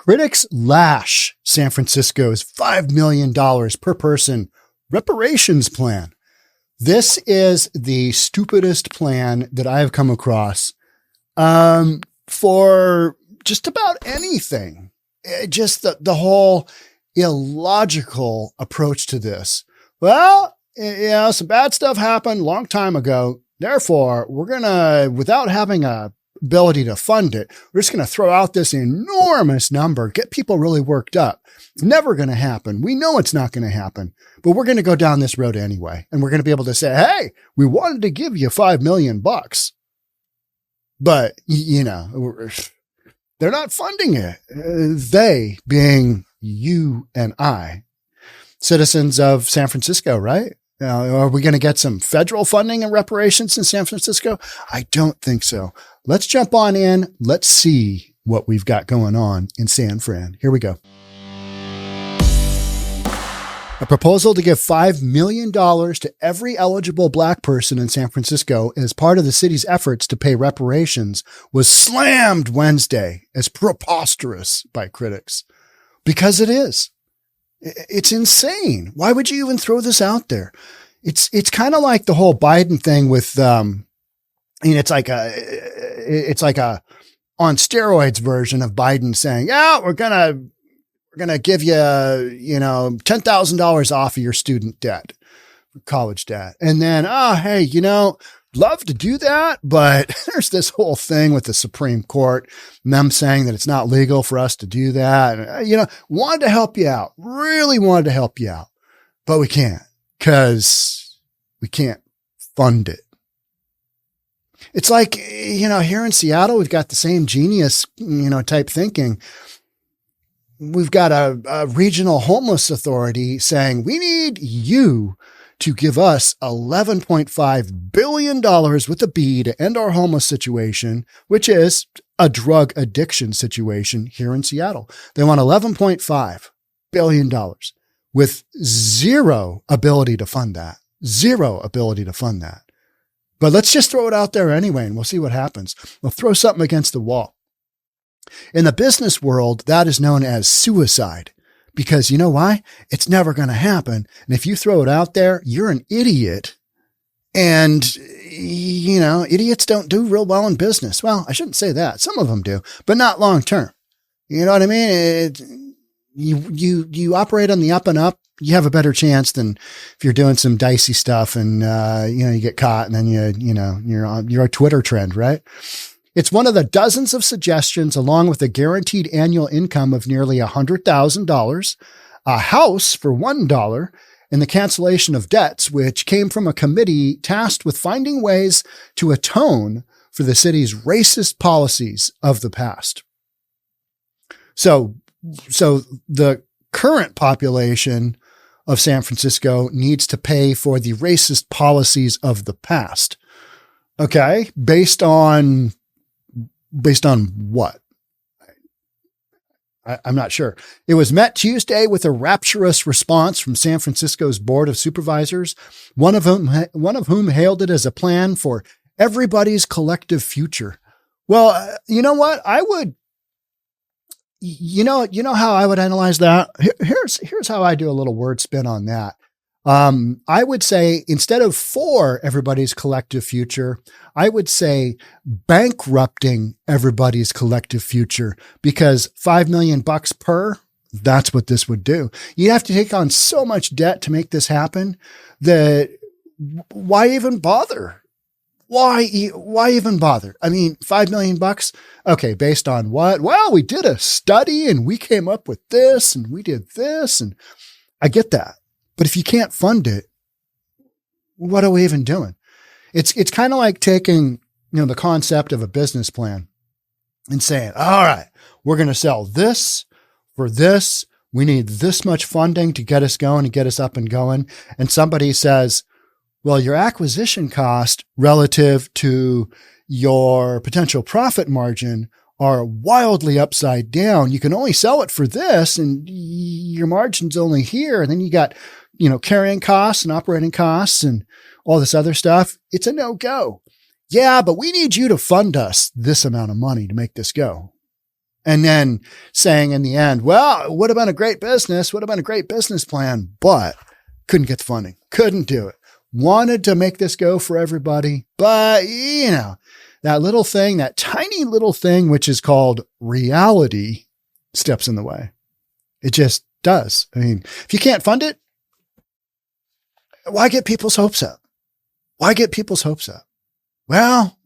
Critics lash San Francisco's $5 million per person reparations plan. This is the stupidest plan that I have come across for just about anything. Just the whole illogical approach to this. Well, some bad stuff happened a long time ago. Therefore, we're going to, without having a ability to fund it, we're just going to throw out this enormous number, get people really worked up. It's never going to happen. We know it's not going to happen, but we're going to go down this road anyway. And we're going to be able to say, hey, we wanted to give you $5 million, but they're not funding it. They being you and I, citizens of San Francisco, right? Are we going to get some federal funding and reparations in San Francisco? I don't think so. Let's jump on in. Let's see what we've got going on in San Fran. Here we go. A proposal to give $5 million to every eligible Black person in San Francisco as part of the city's efforts to pay reparations was slammed Wednesday as preposterous by critics. Because it is. It's insane. Why would you even throw this out there? It's kind of like the whole Biden thing with, it's like a on steroids version of Biden saying, yeah, we're going to give you, $10,000 off of your student debt, college debt. And then, hey, love to do that. But there's this whole thing with the Supreme Court and them saying that it's not legal for us to do that. And, wanted to help you out, really wanted to help you out, but we can't because we can't fund it. It's like, here in Seattle, we've got the same genius, type thinking. We've got a regional homeless authority saying we need you to give us $11.5 billion with a B to end our homeless situation, which is a drug addiction situation here in Seattle. They want $11.5 billion with zero ability to fund that. Zero ability to fund that. But let's just throw it out there anyway, and we'll see what happens. We'll throw something against the wall. In the business world, that is known as suicide. Because you know why? It's never going to happen. And if you throw it out there, you're an idiot. And, idiots don't do real well in business. Well, I shouldn't say that. Some of them do, but not long term. You know what I mean? You operate on the up and up. You have a better chance than if you're doing some dicey stuff and, you get caught and then you're a Twitter trend, right? It's one of the dozens of suggestions, along with a guaranteed annual income of nearly $100,000, a house for $1, and the cancellation of debts, which came from a committee tasked with finding ways to atone for the city's racist policies of the past. So the current population of San Francisco needs to pay for the racist policies of the past. Okay. Based on what? I'm not sure. It was met Tuesday with a rapturous response from San Francisco's Board of Supervisors, one of whom hailed it as a plan for everybody's collective future. Well, you know what? I would, how I would analyze that. Here's how I do a little word spin on that. I would say instead of for everybody's collective future, I would say bankrupting everybody's collective future, because $5 million per, that's what this would do. You'd have to take on so much debt to make this happen that why even bother? Why even bother? I mean, $5 million. Okay. Based on what? Well, we did a study and we came up with this and we did this, and I get that. But if you can't fund it, what are we even doing? It's kind of like taking, the concept of a business plan and saying, all right, we're going to sell this for this. We need this much funding to get us going and get us up and going. And somebody says, well, your acquisition cost relative to your potential profit margin are wildly upside down. You can only sell it for this and your margin's only here. And then you got, carrying costs and operating costs and all this other stuff. It's a no-go. Yeah, but we need you to fund us this amount of money to make this go. And then saying in the end, well, it would have been a great business, would have been a great business plan, but couldn't get the funding, couldn't do it. Wanted to make this go for everybody, but that little thing, that tiny little thing, which is called reality, steps in the way. It just does. I mean, if you can't fund it, why get people's hopes up? Why get people's hopes up? Well,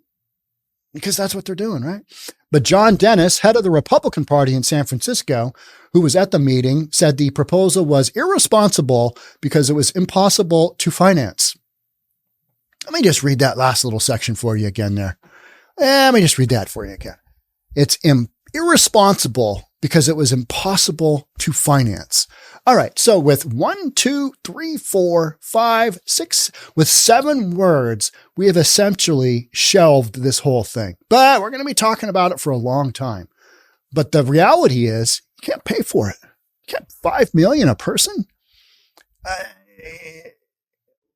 because that's what they're doing, right? But John Dennis, head of the Republican Party in San Francisco, who was at the meeting, said the proposal was irresponsible because it was impossible to finance. Let me just read that last little section for you again there. Let me just read that for you again. It's irresponsible because it was impossible to finance. All right. So with 1, 2, 3, 4, 5, 6, with 7 words, we have essentially shelved this whole thing, but we're going to be talking about it for a long time. But the reality is you can't pay for it. You can't $5 million a person.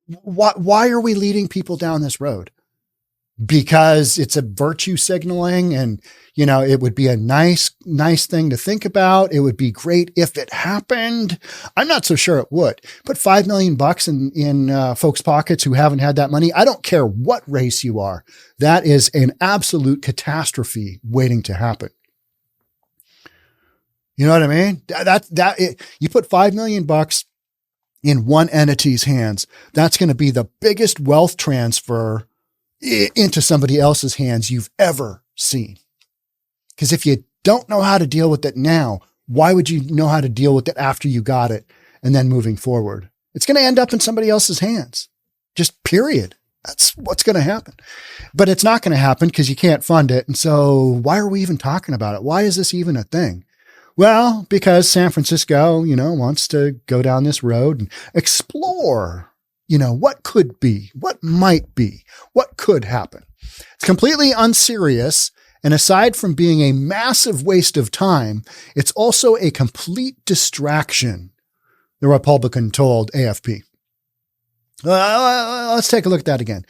Why are we leading people down this road? Because it's a virtue signaling and, it would be a nice thing to think about. It would be great if it happened. I'm not so sure it would. Put $5 million in folks' pockets who haven't had that money. I don't care what race you are. That is an absolute catastrophe waiting to happen. You know what I mean? You put $5 million in one entity's hands. That's going to be the biggest wealth transfer into somebody else's hands you've ever seen. Because if you don't know how to deal with it now, why would you know how to deal with it after you got it and then moving forward? It's going to end up in somebody else's hands. Just period. That's what's going to happen. But it's not going to happen because you can't fund it. And so why are we even talking about it? Why is this even a thing? Well, because San Francisco, wants to go down this road and explore, what could be, what might be, what could happen. It's completely unserious. And aside from being a massive waste of time, it's also a complete distraction, the Republican told AFP. Let's take a look at that again.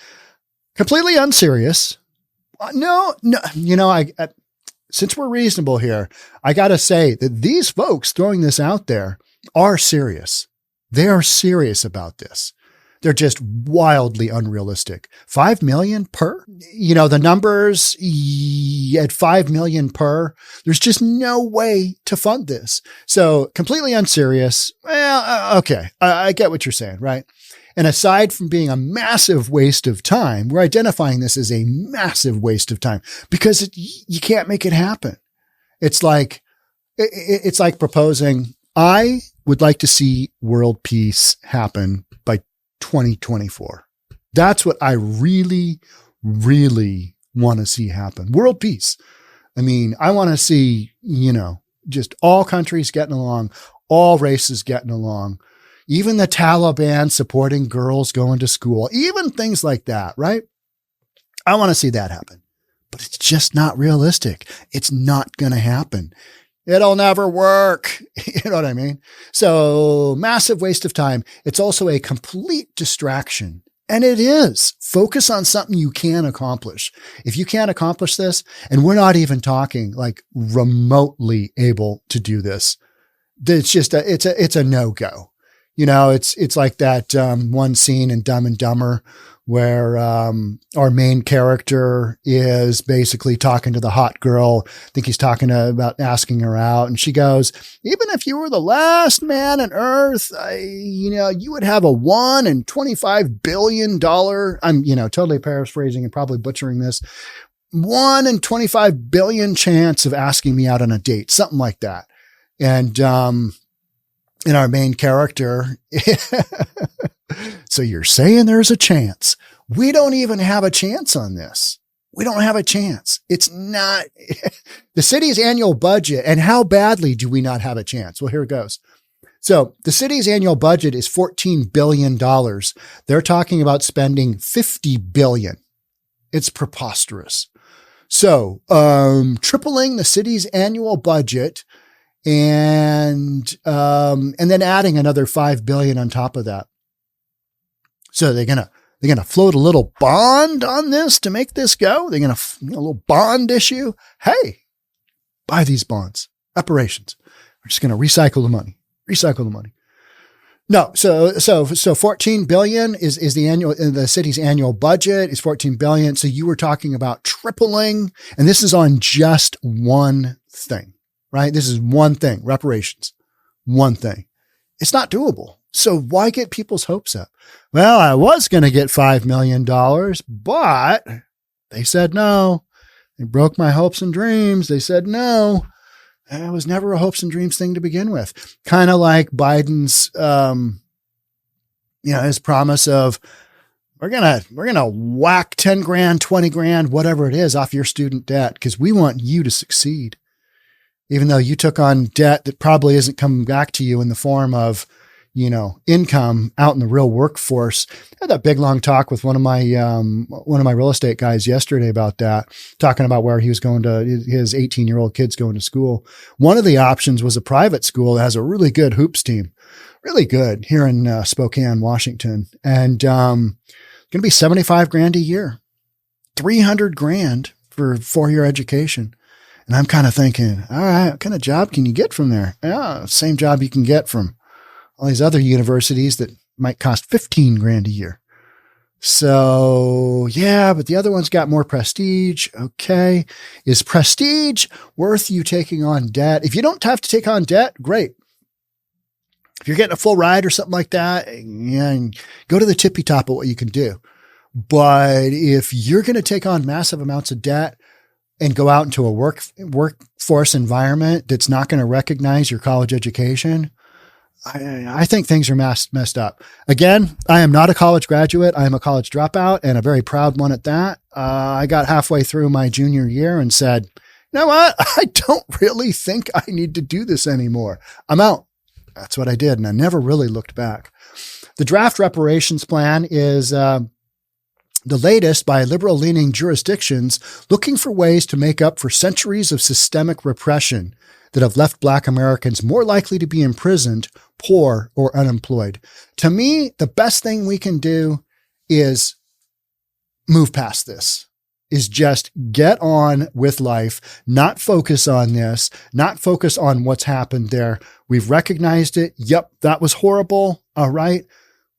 Completely unserious. No, since we're reasonable here, I got to say that these folks throwing this out there are serious. They are serious about this. They're just wildly unrealistic. 5 million per, the numbers at 5 million per, there's just no way to fund this. So completely unserious. Well, okay. I get what you're saying, right? And aside from being a massive waste of time, we're identifying this as a massive waste of time because you can't make it happen. It's like proposing, I would like to see world peace happen by 2024. That's what I really, really want to see happen. World peace. I mean, I want to see, just all countries getting along, all races getting along, even the Taliban supporting girls going to school, even things like that, right? I want to see that happen, but it's just not realistic. It's not going to happen. It'll never work. You know what I mean? So massive waste of time. It's also a complete distraction. And it is. Focus on something you can accomplish. If you can't accomplish this, and we're not even talking like remotely able to do this, it's just it's a no-go. It's like that one scene in Dumb and Dumber where our main character is basically talking to the hot girl. I think he's talking about asking her out. And she goes, even if you were the last man on earth, you would have a 1 in 25 billion dollar. I'm, totally paraphrasing and probably butchering this. 1 in 25 billion chance of asking me out on a date, something like that. And our main character, so you're saying there's a chance. We don't even have a chance on this. We don't have a chance. It's not the city's annual budget. And how badly do we not have a chance? Well, here it goes. So the city's annual budget is $14 billion. They're talking about spending $50 billion. It's preposterous. So, tripling the city's annual budget and then adding another $5 billion on top of that. So they're going to float a little bond on this to make this go. They're going to, a little bond issue. Hey, Buy these bonds, reparations. We're just going to recycle the money. No. So 14 billion is the city's annual budget is 14 billion. So you were talking about tripling, and this is on just one thing, right? This is one thing, reparations, one thing. It's not doable. So why get people's hopes up? Well, I was going to get $5 million, but they said no. They broke my hopes and dreams. They said no. And it was never a hopes and dreams thing to begin with. Kind of like Biden's, his promise of we're gonna whack 10 grand, 20 grand, whatever it is off your student debt because we want you to succeed. Even though you took on debt that probably isn't coming back to you in the form of, income out in the real workforce. I had that big long talk with one of my real estate guys yesterday about that, talking about where he was going to his 18-year-old kids going to school. One of the options was a private school that has a really good hoops team, really good here in Spokane, Washington. And, going to be 75 grand a year, 300 grand for 4-year education. And I'm kind of thinking, all right, what kind of job can you get from there? Yeah, same job you can get from all these other universities that might cost 15 grand a year. So yeah, but the other one's got more prestige. Okay. Is prestige worth you taking on debt? If you don't have to take on debt, great. If you're getting a full ride or something like that, yeah, go to the tippy top of what you can do. But if you're going to take on massive amounts of debt and go out into a workforce environment that's not going to recognize your college education, I think things are messed up. Again, I am not a college graduate. I am a college dropout and a very proud one at that. I got halfway through my junior year and said, you know what? I don't really think I need to do this anymore. I'm out. That's what I did. And I never really looked back. The draft reparations plan is, the latest by liberal-leaning jurisdictions looking for ways to make up for centuries of systemic repression that have left Black Americans more likely to be imprisoned, poor, or unemployed. To me, the best thing we can do is move past this, is just get on with life, not focus on this, not focus on what's happened there. We've recognized it. Yep, that was horrible. All right.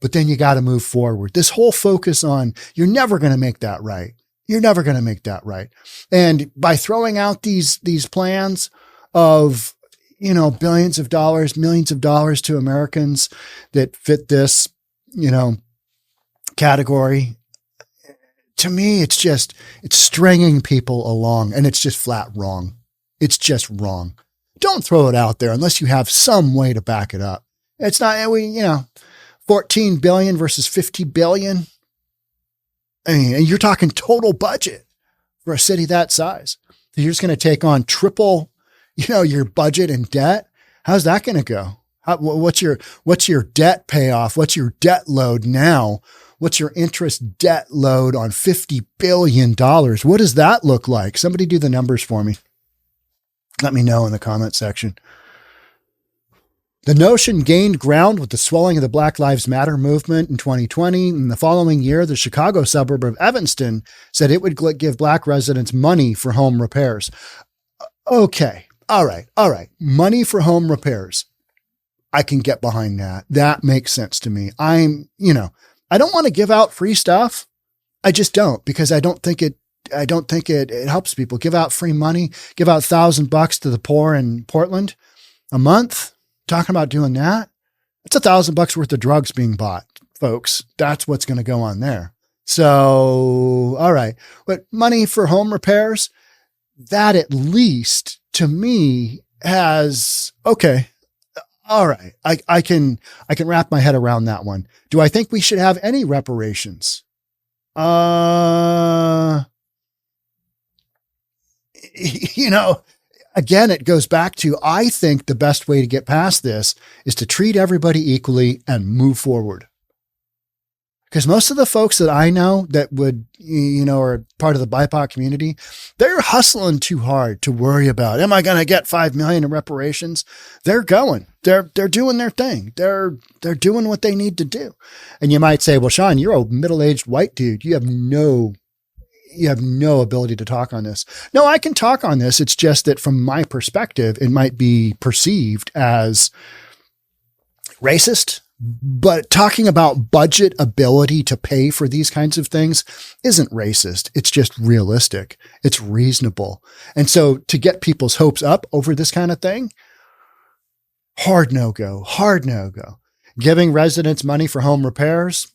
But then you got to move forward. This whole focus on you're never going to make that right. You're never going to make that right. And by throwing out these plans of, billions of dollars, millions of dollars to Americans that fit this, category, to me, it's stringing people along, and it's just flat wrong. It's just wrong. Don't throw it out there unless you have some way to back it up. It's not, 14 billion versus 50 billion. I mean, and you're talking total budget for a city that size. So you're just going to take on triple, your budget and debt. How's that going to go? What's your debt payoff? What's your debt load now? What's your interest debt load on $50 billion? What does that look like? Somebody do the numbers for me. Let me know in the comment section. The notion gained ground with the swelling of the Black Lives Matter movement in 2020. In the following year, the Chicago suburb of Evanston said it would give Black residents money for home repairs. Okay. All right. Money for home repairs. I can get behind that. That makes sense to me. I don't want to give out free stuff. I just don't, because I don't think it helps people. Give out free money, give out $1,000 to the poor in Portland a month. Talking about doing that. It's $1,000 worth of drugs being bought, folks. That's what's going to go on there. So, all right. But money for home repairs, that at least to me has, okay. All right. I can wrap my head around that one. Do I think we should have any reparations? Again, it goes back to, I think the best way to get past this is to treat everybody equally and move forward. Because most of the folks that I know that would, are part of the BIPOC community, they're hustling too hard to worry about, am I going to get $5 million in reparations? They're going, they're doing their thing. They're doing what they need to do. And you might say, well, Sean, you're a middle-aged white dude. You have no you have no ability to talk on this. No, I can talk on this. It's just that from my perspective, it might be perceived as racist, but talking about budget ability to pay for these kinds of things isn't racist. It's just realistic. It's reasonable. And so to get people's hopes up over this kind of thing, hard no-go. Giving residents money for home repairs,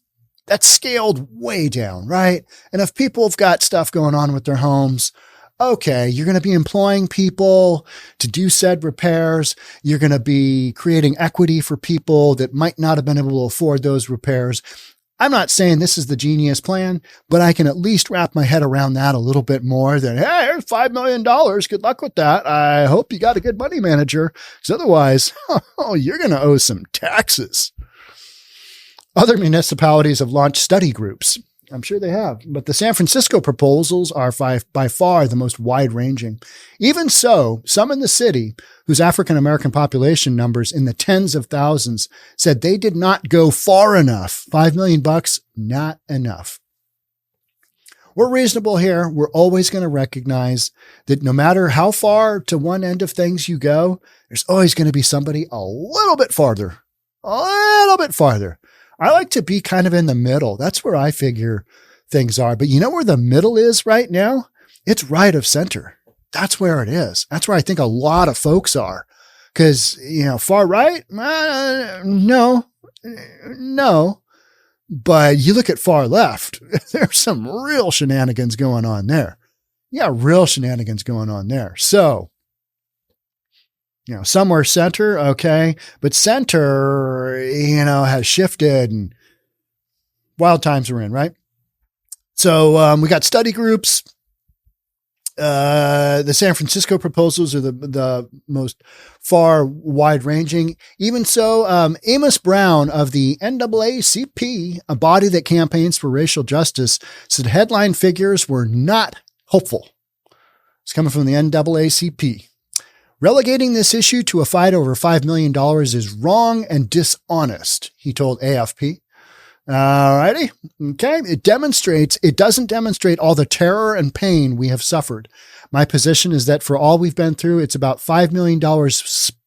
that's scaled way down, right? And if people have got stuff going on with their homes, okay, you're going to be employing people to do said repairs. You're going to be creating equity for people that might not have been able to afford those repairs. I'm not saying this is the genius plan, but I can at least wrap my head around that a little bit more than, hey, here's $5 million. Good luck with that. I hope you got a good money manager, because otherwise, you're going to owe some taxes. Other municipalities have launched study groups. I'm sure they have, but the San Francisco proposals are by far the most wide-ranging. Even so, some in the city, whose African-American population numbers in the tens of thousands, said they did not go far enough. $5 million, not enough. We're reasonable here. We're always going to recognize that no matter how far to one end of things you go, there's always going to be somebody a little bit farther. I like to be kind of in the middle. That's where I figure things are. But you know where the middle is right now? It's right of center. That's where it is. That's where I think a lot of folks are. Because, far right? No. But you look at far left, there's some real shenanigans going on there. Yeah, real shenanigans going on there. So, somewhere center, okay. But center, has shifted and wild times we're in, right? So we got study groups. The San Francisco proposals are the most far wide ranging. Even so, Amos Brown of the NAACP, a body that campaigns for racial justice, said headline figures were not hopeful. It's coming from the NAACP. Relegating this issue to a fight over $5 million is wrong and dishonest, he told AFP. All righty. Okay. It doesn't demonstrate all the terror and pain we have suffered. My position is that for all we've been through, it's about $5 million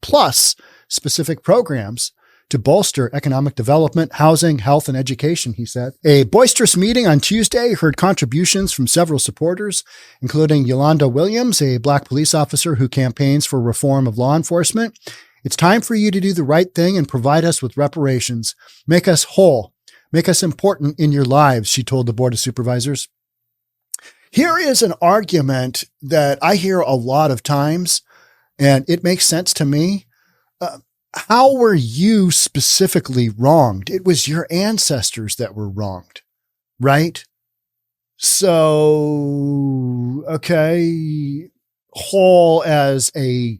plus specific programs to bolster economic development, housing, health, and education, he said. A boisterous meeting on Tuesday heard contributions from several supporters, including Yolanda Williams, a Black police officer who campaigns for reform of law enforcement. It's time for you to do the right thing and provide us with reparations. Make us whole. Make us important in your lives, she told the Board of Supervisors. Here is an argument that I hear a lot of times, and it makes sense to me. How were you specifically wronged? It was your ancestors that were wronged, right? So, okay, whole as a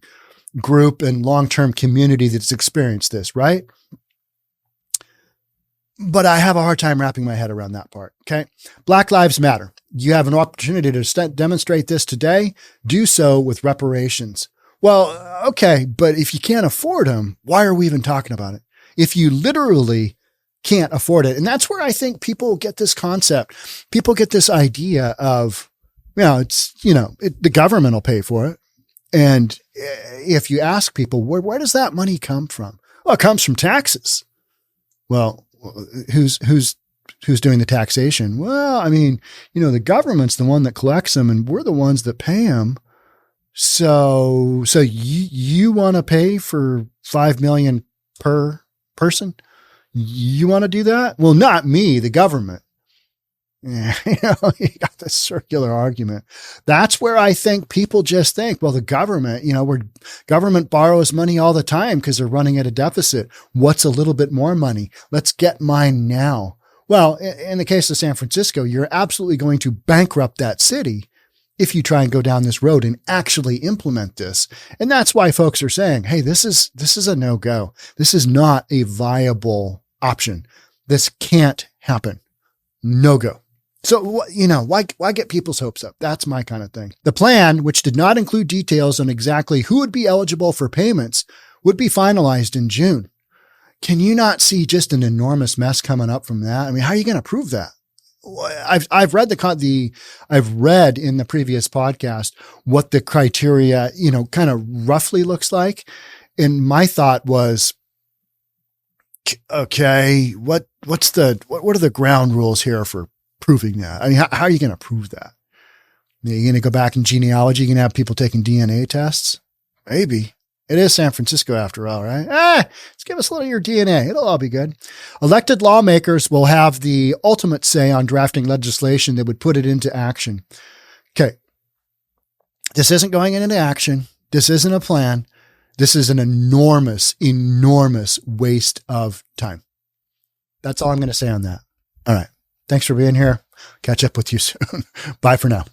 group and long-term community that's experienced this, right? But I have a hard time wrapping my head around that part, okay? Black Lives Matter. You have an opportunity to demonstrate this today. Do so with reparations. Well, okay, but if you can't afford them, why are we even talking about it? If you literally can't afford it. And that's where I think people get this concept. People get this idea of, the government will pay for it. And if you ask people, where does that money come from? Well, it comes from taxes. Well, who's doing the taxation? Well, the government's the one that collects them and we're the ones that pay them. So you want to pay for $5 million per person? You want to do that? Well, not me, the government. Yeah, you got this circular argument. That's where I think people just think, well, the government, government borrows money all the time because they're running at a deficit. What's a little bit more money? Let's get mine now. Well, in the case of San Francisco, you're absolutely going to bankrupt that city if you try and go down this road and actually implement this. And that's why folks are saying, hey, this is a no-go. This is not a viable option. This can't happen. No-go. So, why get people's hopes up? That's my kind of thing. The plan, which did not include details on exactly who would be eligible for payments, would be finalized in June. Can you not see just an enormous mess coming up from that? How are you going to prove that? I've read I've read in the previous podcast what the criteria, kind of roughly looks like. And my thought was, okay, what are the ground rules here for proving that? I mean, how are you going to prove that? You're going to go back in genealogy, you're going to have people taking DNA tests? Maybe. It is San Francisco after all, right? Let's give us a little of your DNA. It'll all be good. Elected lawmakers will have the ultimate say on drafting legislation that would put it into action. Okay. This isn't going into action. This isn't a plan. This is an enormous, enormous waste of time. That's all I'm going to say on that. All right. Thanks for being here. Catch up with you soon. Bye for now.